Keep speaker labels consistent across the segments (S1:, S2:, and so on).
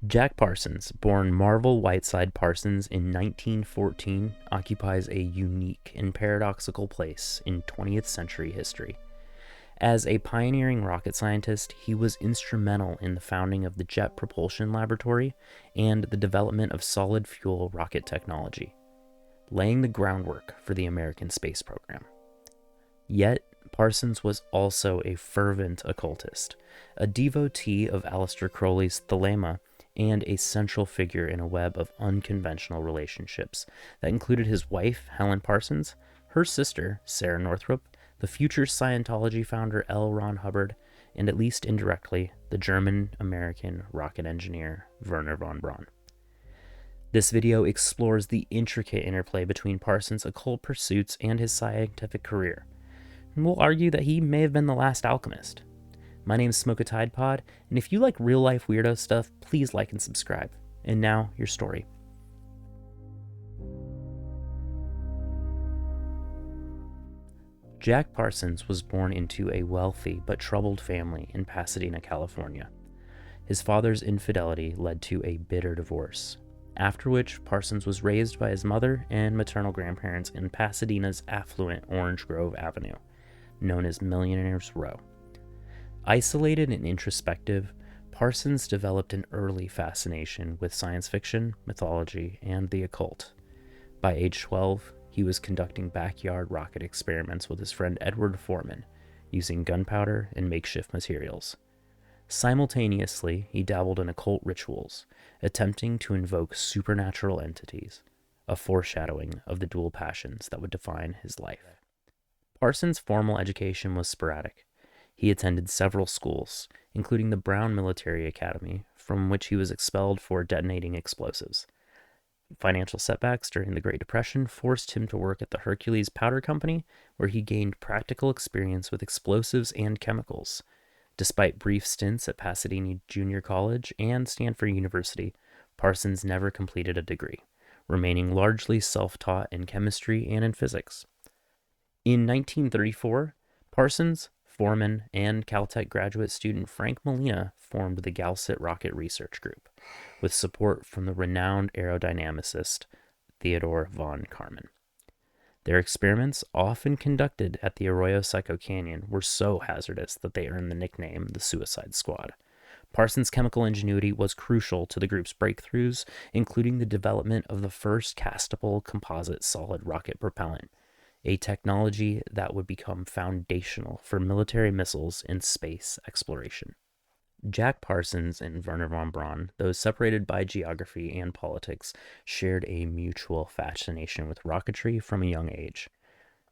S1: Jack Parsons, born Marvel Whiteside Parsons in 1914, occupies a unique and paradoxical place in 20th century history. As a pioneering rocket scientist, he was instrumental in the founding of the Jet Propulsion Laboratory and the development of solid fuel rocket technology, laying the groundwork for the American space program. Yet, Parsons was also a fervent occultist, a devotee of Aleister Crowley's Thelema, and a central figure in a web of unconventional relationships that included his wife, Helen Parsons, her sister, Sarah Northrop, the future Scientology founder L. Ron Hubbard, and at least indirectly, the German-American rocket engineer Wernher von Braun. This video explores the intricate interplay between Parsons' occult pursuits and his scientific career. And we'll argue that he may have been the last alchemist. My name's Smoke a Tide Pod, and if you like real-life weirdo stuff, please like and subscribe. And now, your story. Jack Parsons was born into a wealthy but troubled family in Pasadena, California. His father's infidelity led to a bitter divorce, after which Parsons was raised by his mother and maternal grandparents in Pasadena's affluent Orange Grove Avenue, known as Millionaire's Row. Isolated and introspective, Parsons developed an early fascination with science fiction, mythology, and the occult. By age 12, he was conducting backyard rocket experiments with his friend Edward Foreman, using gunpowder and makeshift materials. Simultaneously, he dabbled in occult rituals, attempting to invoke supernatural entities, a foreshadowing of the dual passions that would define his life. Parsons' formal education was sporadic. He attended several schools, including the Brown Military Academy, from which he was expelled for detonating explosives. Financial setbacks during the Great Depression forced him to work at the Hercules Powder Company, where he gained practical experience with explosives and chemicals. Despite brief stints at Pasadena Junior College and Stanford University, Parsons never completed a degree, remaining largely self-taught in chemistry and in physics. In 1934, Parsons, Foreman, and Caltech graduate student Frank Molina formed the Galset Rocket Research Group, with support from the renowned aerodynamicist Theodore von Karman. Their experiments, often conducted at the Arroyo Seco Canyon, were so hazardous that they earned the nickname the Suicide Squad. Parsons' chemical ingenuity was crucial to the group's breakthroughs, including the development of the first castable composite solid rocket propellant, a technology that would become foundational for military missiles and space exploration. Jack Parsons and Wernher von Braun, though separated by geography and politics, shared a mutual fascination with rocketry from a young age.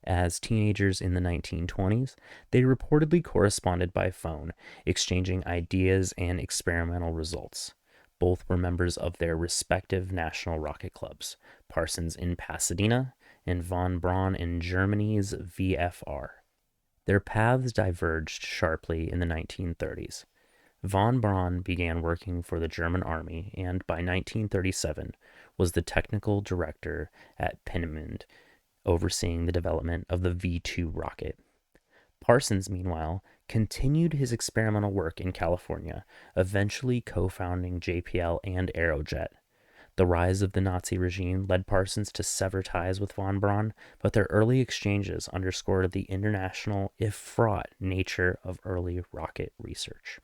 S1: As teenagers in the 1920s, they reportedly corresponded by phone, exchanging ideas and experimental results. Both were members of their respective national rocket clubs, Parsons in Pasadena and von Braun in Germany's VFR. Their paths diverged sharply in the 1930s. Von Braun began working for the German Army and by 1937 was the technical director at Peenemünde, overseeing the development of the V-2 rocket. Parsons, meanwhile, continued his experimental work in California, eventually co-founding JPL and Aerojet. The rise of the Nazi regime led Parsons to sever ties with von Braun, but their early exchanges underscored the international, if fraught, nature of early rocket research.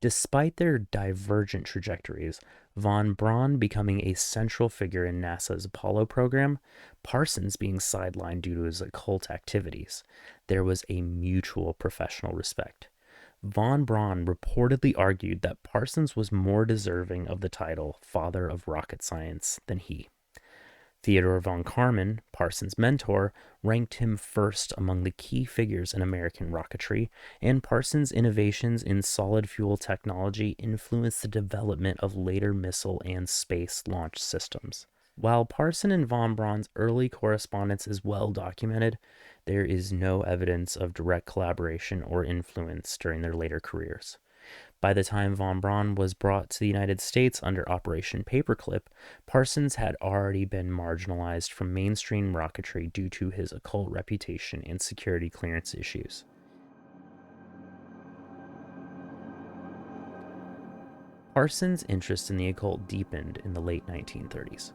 S1: Despite their divergent trajectories, von Braun becoming a central figure in NASA's Apollo program, Parsons being sidelined due to his occult activities, there was a mutual professional respect. Von Braun reportedly argued that Parsons was more deserving of the title Father of Rocket Science than he. Theodore von Karman, Parsons' mentor, ranked him first among the key figures in American rocketry, and Parsons' innovations in solid fuel technology influenced the development of later missile and space launch systems. While Parsons and von Braun's early correspondence is well documented, there is no evidence of direct collaboration or influence during their later careers. By the time von Braun was brought to the United States under Operation Paperclip, Parsons had already been marginalized from mainstream rocketry due to his occult reputation and security clearance issues. Parsons' interest in the occult deepened in the late 1930s.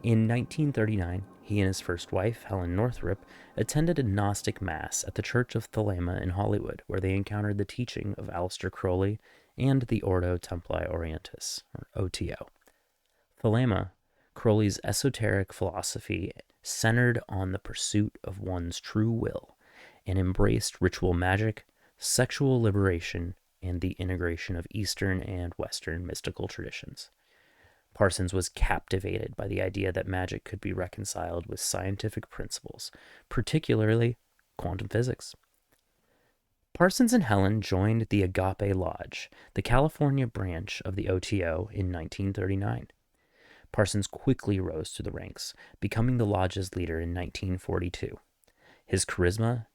S1: In 1939, he and his first wife, Helen Northrop, attended a Gnostic Mass at the Church of Thelema in Hollywood, where they encountered the teaching of Aleister Crowley and the Ordo Templi Orientis, or OTO. Thelema, Crowley's esoteric philosophy, centered on the pursuit of one's true will and embraced ritual magic, sexual liberation, and the integration of Eastern and Western mystical traditions. Parsons was captivated by the idea that magic could be reconciled with scientific principles, particularly quantum physics. Parsons and Helen joined the Agape Lodge, the California branch of the OTO, in 1939. Parsons quickly rose through the ranks, becoming the lodge's leader in 1942. His charisma,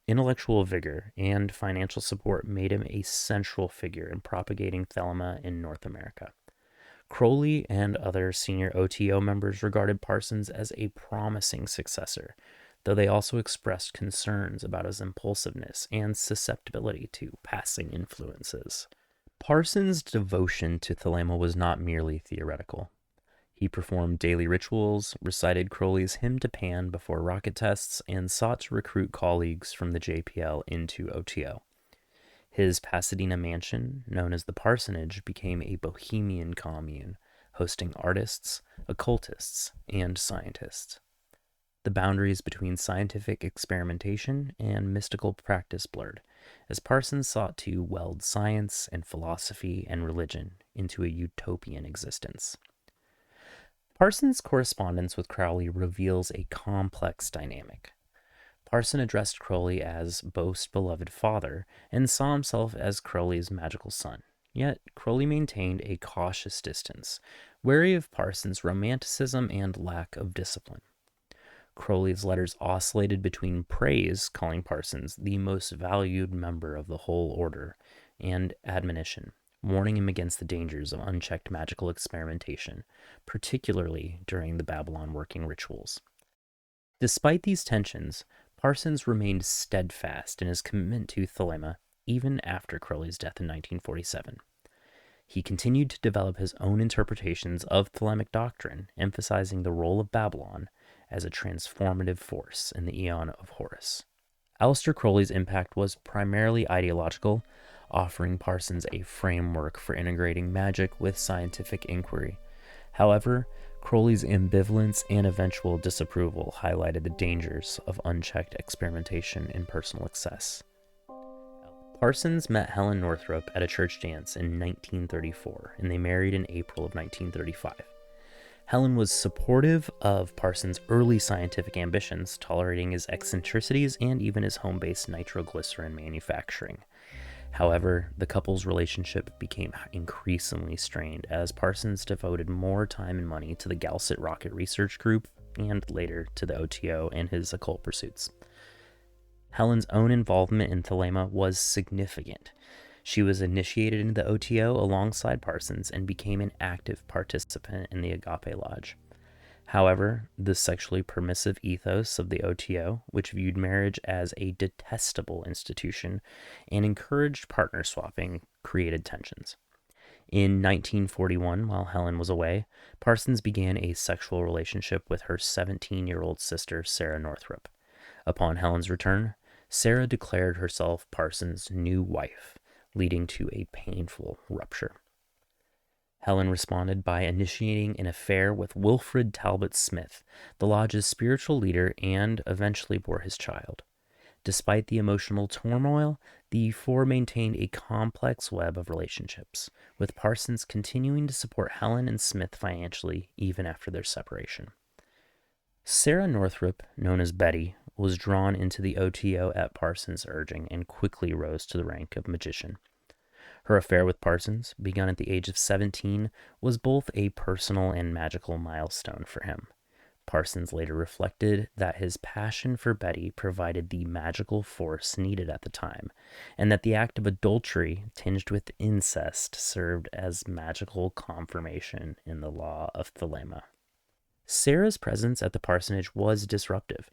S1: intellectual vigor, and financial support made him a central figure in propagating Thelema in North America. Crowley and other senior OTO members regarded Parsons as a promising successor, though they also expressed concerns about his impulsiveness and susceptibility to passing influences. Parsons' devotion to Thelema was not merely theoretical. He performed daily rituals, recited Crowley's Hymn to Pan before rocket tests, and sought to recruit colleagues from the JPL into OTO. His Pasadena mansion, known as the Parsonage, became a bohemian commune, hosting artists, occultists, and scientists. The boundaries between scientific experimentation and mystical practice blurred, as Parsons sought to weld science and philosophy and religion into a utopian existence. Parsons' correspondence with Crowley reveals a complex dynamic. Parson addressed Crowley as most beloved father and saw himself as Crowley's magical son. Yet Crowley maintained a cautious distance, wary of Parsons' romanticism and lack of discipline. Crowley's letters oscillated between praise, calling Parsons the most valued member of the whole order, and admonition, warning him against the dangers of unchecked magical experimentation, particularly during the Babylon working rituals. Despite these tensions, Parsons remained steadfast in his commitment to Thelema even after Crowley's death in 1947. He continued to develop his own interpretations of Thelemic doctrine, emphasizing the role of Babylon as a transformative force in the Aeon of Horus. Aleister Crowley's impact was primarily ideological, offering Parsons a framework for integrating magic with scientific inquiry. However, Crowley's ambivalence and eventual disapproval highlighted the dangers of unchecked experimentation and personal excess. Parsons met Helen Northrop at a church dance in 1934, and they married in April of 1935. Helen was supportive of Parsons' early scientific ambitions, tolerating his eccentricities and even his home-based nitroglycerin manufacturing. However, the couple's relationship became increasingly strained as Parsons devoted more time and money to the Galset Rocket Research Group and later to the OTO and his occult pursuits. Helen's own involvement in Thelema was significant. She was initiated into the OTO alongside Parsons and became an active participant in the Agape Lodge. However, the sexually permissive ethos of the OTO, which viewed marriage as a detestable institution and encouraged partner swapping, created tensions. In 1941, while Helen was away, Parsons began a sexual relationship with her 17-year-old sister, Sarah Northrop. Upon Helen's return, Sarah declared herself Parsons' new wife, leading to a painful rupture. Helen responded by initiating an affair with Wilfred Talbot Smith, the lodge's spiritual leader, and eventually bore his child. Despite the emotional turmoil, the four maintained a complex web of relationships, with Parsons continuing to support Helen and Smith financially even after their separation. Sarah Northrop, known as Betty, was drawn into the OTO at Parsons' urging and quickly rose to the rank of magician. Her affair with Parsons, begun at the age of 17, was both a personal and magical milestone for him. Parsons later reflected that his passion for Betty provided the magical force needed at the time, and that the act of adultery, tinged with incest, served as magical confirmation in the law of Thelema. Sarah's presence at the parsonage was disruptive.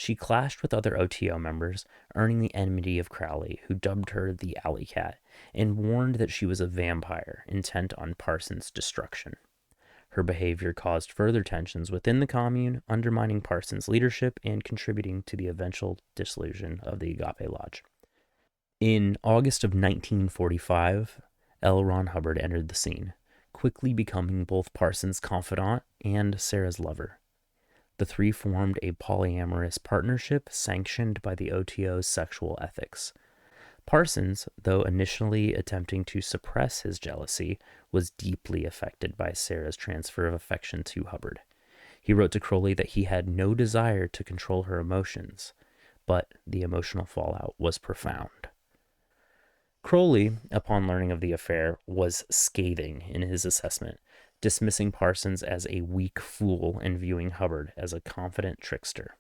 S1: She clashed with other OTO members, earning the enmity of Crowley, who dubbed her the Alley Cat, and warned that she was a vampire intent on Parsons' destruction. Her behavior caused further tensions within the commune, undermining Parsons' leadership and contributing to the eventual dissolution of the Agape Lodge. In August of 1945, L. Ron Hubbard entered the scene, quickly becoming both Parsons' confidant and Sarah's lover. The three formed a polyamorous partnership sanctioned by the OTO's sexual ethics. Parsons, though initially attempting to suppress his jealousy, was deeply affected by Sarah's transfer of affection to Hubbard. He wrote to Crowley that he had no desire to control her emotions, but the emotional fallout was profound. Crowley, upon learning of the affair, was scathing in his assessment, dismissing Parsons as a weak fool and viewing Hubbard as a confident trickster.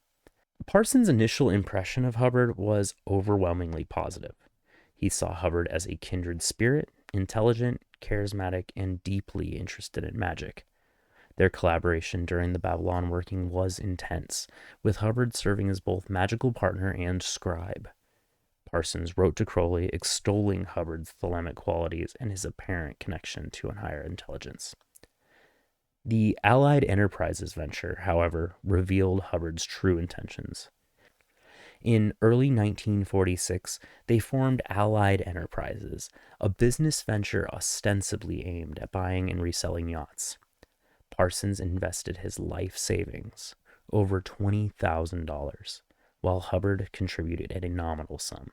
S1: Parsons' initial impression of Hubbard was overwhelmingly positive. He saw Hubbard as a kindred spirit, intelligent, charismatic, and deeply interested in magic. Their collaboration during the Babylon working was intense, with Hubbard serving as both magical partner and scribe. Parsons wrote to Crowley extolling Hubbard's thelemic qualities and his apparent connection to a higher intelligence. The Allied Enterprises venture, however, revealed Hubbard's true intentions. In early 1946, they formed Allied Enterprises, a business venture ostensibly aimed at buying and reselling yachts. Parsons invested his life savings, over $20,000, while Hubbard contributed a nominal sum.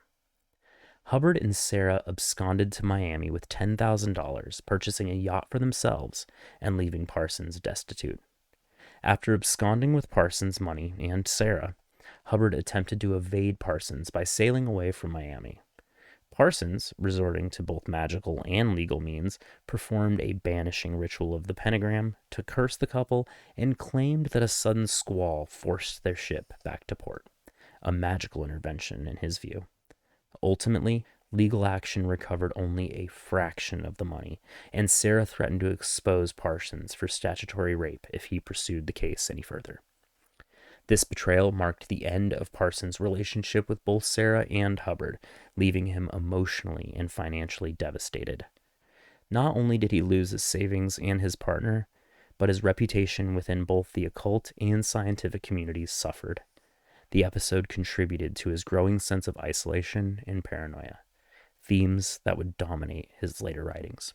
S1: Hubbard and Sarah absconded to Miami with $10,000, purchasing a yacht for themselves and leaving Parsons destitute. After absconding with Parsons' money and Sarah, Hubbard attempted to evade Parsons by sailing away from Miami. Parsons, resorting to both magical and legal means, performed a banishing ritual of the pentagram to curse the couple and claimed that a sudden squall forced their ship back to port, a magical intervention in his view. Ultimately, legal action recovered only a fraction of the money, and Sarah threatened to expose Parsons for statutory rape if he pursued the case any further. This betrayal marked the end of Parsons' relationship with both Sarah and Hubbard, leaving him emotionally and financially devastated. Not only did he lose his savings and his partner, but his reputation within both the occult and scientific communities suffered. The episode contributed to his growing sense of isolation and paranoia, themes that would dominate his later writings.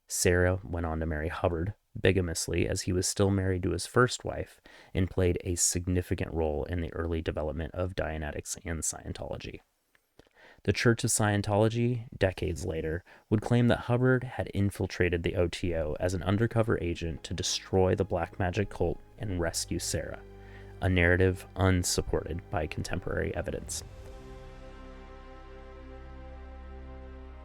S1: Sarah went on to marry Hubbard, bigamously as he was still married to his first wife, and played a significant role in the early development of Dianetics and Scientology. The Church of Scientology, decades later, would claim that Hubbard had infiltrated the OTO as an undercover agent to destroy the black magic cult and rescue Sarah, a narrative unsupported by contemporary evidence.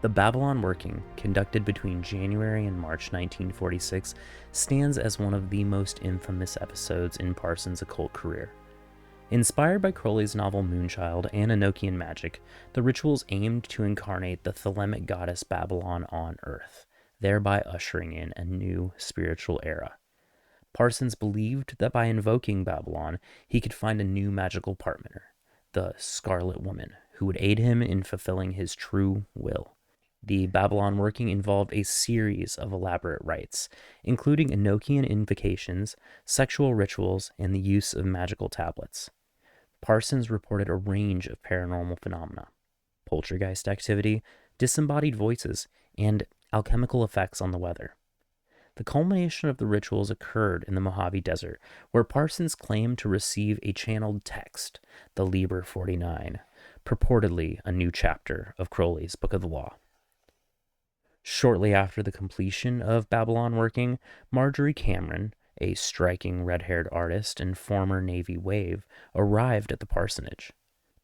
S1: The Babylon working, conducted between January and March 1946, stands as one of the most infamous episodes in Parsons' occult career. Inspired by Crowley's novel Moonchild and Enochian magic, the rituals aimed to incarnate the thelemic goddess Babylon on Earth, thereby ushering in a new spiritual era. Parsons believed that by invoking Babylon, he could find a new magical partner, the Scarlet Woman, who would aid him in fulfilling his true will. The Babylon working involved a series of elaborate rites, including Enochian invocations, sexual rituals, and the use of magical tablets. Parsons reported a range of paranormal phenomena: poltergeist activity, disembodied voices, and alchemical effects on the weather. The culmination of the rituals occurred in the Mojave Desert, where Parsons claimed to receive a channeled text, the Liber 49, purportedly a new chapter of Crowley's Book of the Law. Shortly after the completion of Babylon working, Marjorie Cameron, a striking red-haired artist and former Navy wave, arrived at the parsonage.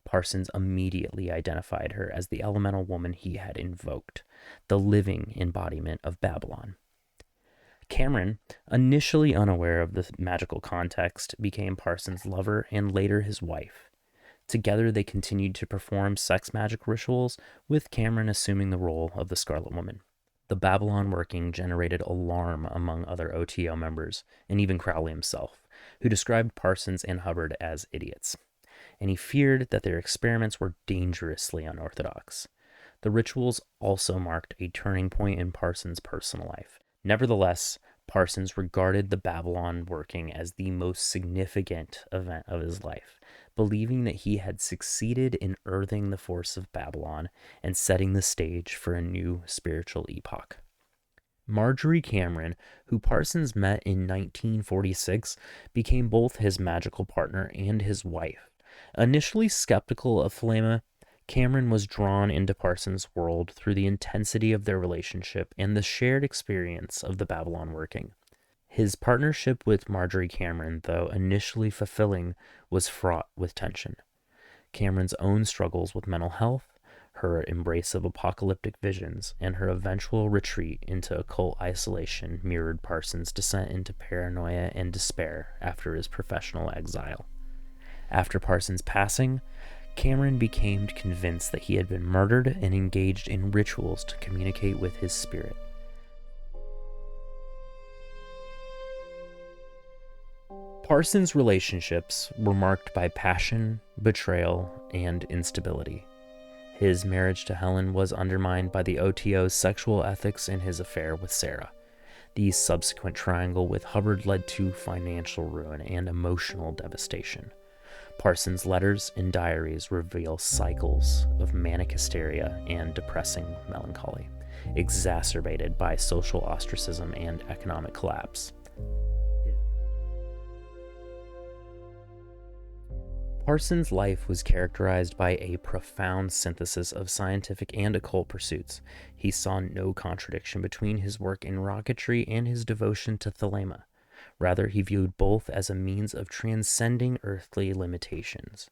S1: Parsons immediately identified her as the elemental woman he had invoked, the living embodiment of Babylon. Cameron, initially unaware of the magical context, became Parsons' lover and later his wife. Together they continued to perform sex magic rituals, with Cameron assuming the role of the Scarlet Woman. The Babylon working generated alarm among other OTO members, and even Crowley himself, who described Parsons and Hubbard as idiots. and he feared that their experiments were dangerously unorthodox. The rituals also marked a turning point in Parsons' personal life. Nevertheless, Parsons regarded the Babylon working as the most significant event of his life, believing that he had succeeded in earthing the force of Babylon and setting the stage for a new spiritual epoch. Marjorie Cameron, who Parsons met in 1946, became both his magical partner and his wife. Initially skeptical of Thelema, Cameron was drawn into Parsons' world through the intensity of their relationship and the shared experience of the Babylon working. His partnership with Marjorie Cameron, though initially fulfilling, was fraught with tension. Cameron's own struggles with mental health, her embrace of apocalyptic visions, and her eventual retreat into occult isolation mirrored Parsons' descent into paranoia and despair after his professional exile. After Parsons' passing, Cameron became convinced that he had been murdered and engaged in rituals to communicate with his spirit. Parsons' relationships were marked by passion, betrayal, and instability. His marriage to Helen was undermined by the OTO's sexual ethics in his affair with Sarah. The subsequent triangle with Hubbard led to financial ruin and emotional devastation. Parsons' letters and diaries reveal cycles of manic hysteria and depressing melancholy, exacerbated by social ostracism and economic collapse. Parsons' life was characterized by a profound synthesis of scientific and occult pursuits. He saw no contradiction between his work in rocketry and his devotion to Thelema. Rather, he viewed both as a means of transcending earthly limitations.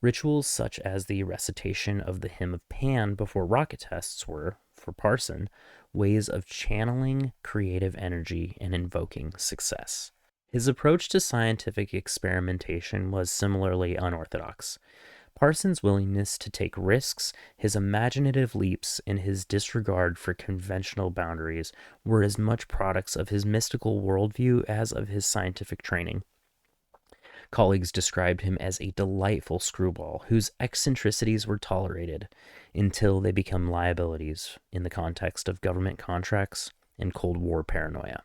S1: Rituals such as the recitation of the Hymn of Pan before rocket tests were, for Parson, ways of channeling creative energy and invoking success. His approach to scientific experimentation was similarly unorthodox. Parsons' willingness to take risks, his imaginative leaps, and his disregard for conventional boundaries were as much products of his mystical worldview as of his scientific training. Colleagues described him as a delightful screwball whose eccentricities were tolerated until they become liabilities in the context of government contracts and Cold War paranoia.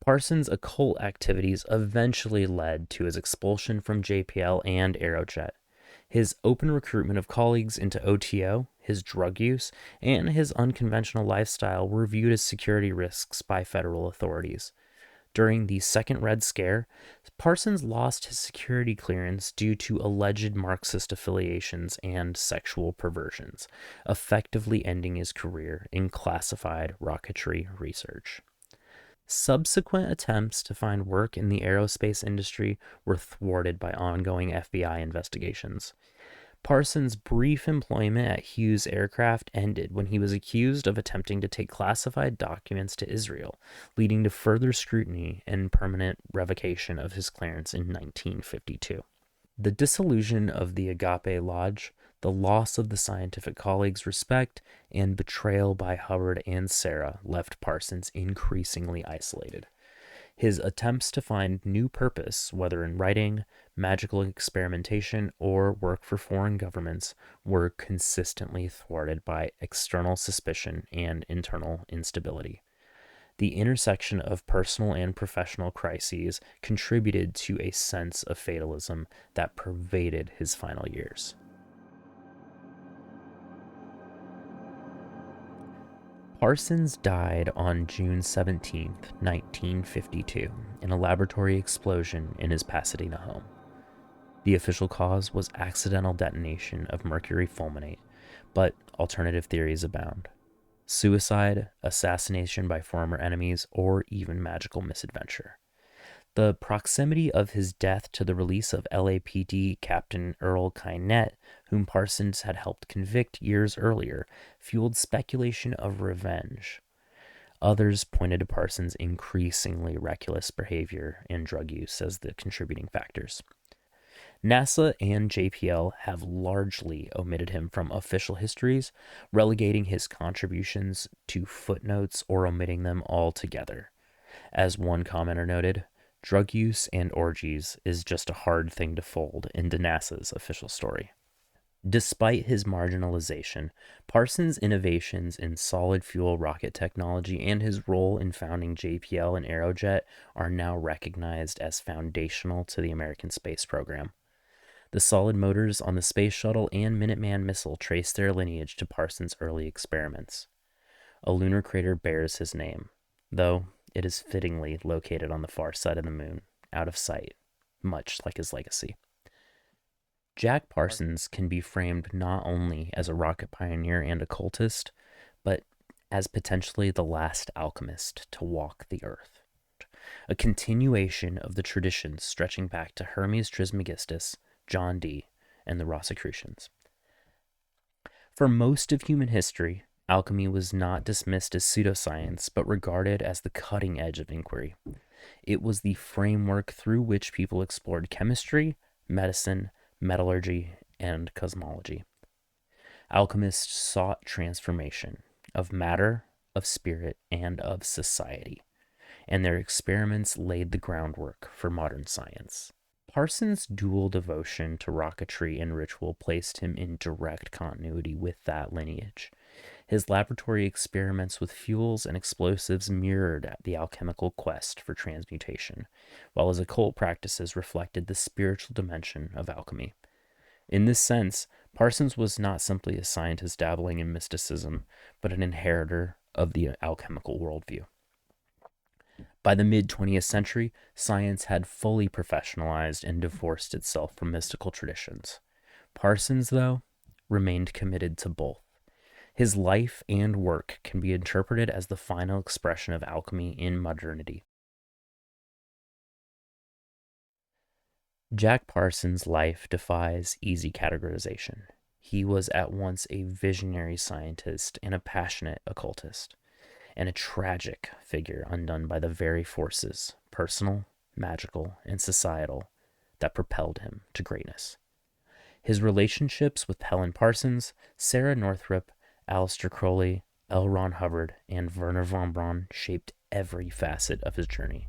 S1: Parsons' occult activities eventually led to his expulsion from JPL and Aerojet. His open recruitment of colleagues into OTO, his drug use, and his unconventional lifestyle were viewed as security risks by federal authorities. During the Second Red Scare, Parsons lost his security clearance due to alleged Marxist affiliations and sexual perversions, effectively ending his career in classified rocketry research. Subsequent attempts to find work in the aerospace industry were thwarted by ongoing FBI investigations. Parsons' brief employment at Hughes Aircraft ended when he was accused of attempting to take classified documents to Israel, leading to further scrutiny and permanent revocation of his clearance in 1952. The dissolution of the Agape Lodge, the loss of the scientific colleagues' respect, and betrayal by Hubbard and Sarah left Parsons increasingly isolated. His attempts to find new purpose, whether in writing, magical experimentation, or work for foreign governments, were consistently thwarted by external suspicion and internal instability. The intersection of personal and professional crises contributed to a sense of fatalism that pervaded his final years. Parsons died on June 17, 1952, in a laboratory explosion in his Pasadena home. The official cause was accidental detonation of mercury fulminate, but alternative theories abound. Suicide, assassination by former enemies, or even magical misadventure. The proximity of his death to the release of LAPD Captain Earl Kynette, whom Parsons had helped convict years earlier, fueled speculation of revenge. Others pointed to Parsons' increasingly reckless behavior and drug use as the contributing factors. NASA and JPL have largely omitted him from official histories, relegating his contributions to footnotes or omitting them altogether. As one commenter noted, Drug use and orgies is just a hard thing to fold into NASA's official story. Despite his marginalization, Parsons' innovations in solid fuel rocket technology and his role in founding JPL and Aerojet are now recognized as foundational to the American space program. The solid motors on the Space Shuttle and Minuteman missile trace their lineage to Parsons' early experiments. A lunar crater bears his name, though it is fittingly located on the far side of the moon, out of sight, much like his legacy. Jack Parsons can be framed not only as a rocket pioneer and occultist, but as potentially the last alchemist to walk the earth. A continuation of the traditions stretching back to Hermes Trismegistus, John Dee, and the Rosicrucians. For most of human history, alchemy was not dismissed as pseudoscience, but regarded as the cutting edge of inquiry. It was the framework through which people explored chemistry, medicine, metallurgy, and cosmology. Alchemists sought transformation of matter, of spirit, and of society, and their experiments laid the groundwork for modern science. Parsons' dual devotion to rocketry and ritual placed him in direct continuity with that lineage. His laboratory experiments with fuels and explosives mirrored the alchemical quest for transmutation, while his occult practices reflected the spiritual dimension of alchemy. In this sense, Parsons was not simply a scientist dabbling in mysticism, but an inheritor of the alchemical worldview. By the mid-20th century, science had fully professionalized and divorced itself from mystical traditions. Parsons, though, remained committed to both. His life and work can be interpreted as the final expression of alchemy in modernity. Jack Parsons' life defies easy categorization. He was at once a visionary scientist and a passionate occultist, and a tragic figure undone by the very forces, personal, magical, and societal, that propelled him to greatness. His relationships with Helen Parsons, Sarah Northrop, Aleister Crowley, L. Ron Hubbard, and Wernher von Braun shaped every facet of his journey,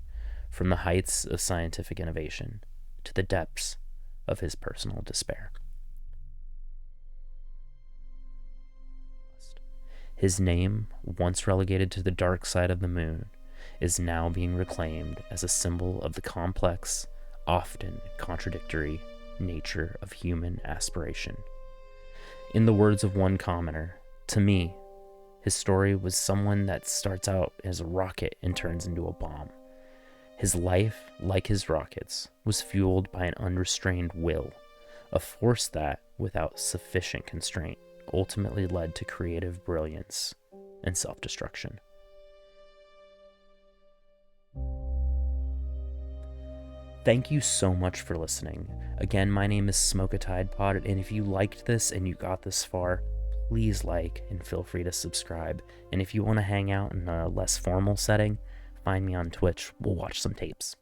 S1: from the heights of scientific innovation to the depths of his personal despair. His name, once relegated to the dark side of the moon, is now being reclaimed as a symbol of the complex, often contradictory nature of human aspiration. In the words of one commenter, to me, his story was someone that starts out as a rocket and turns into a bomb. His life, like his rockets, was fueled by an unrestrained will, a force that, without sufficient constraint, ultimately led to creative brilliance and self-destruction. Thank you so much for listening. Again, my name is Smoke a Tide Pod, and if you liked this and you got this far, please like and feel free to subscribe. And if you want to hang out in a less formal setting, find me on Twitch. We'll watch some tapes.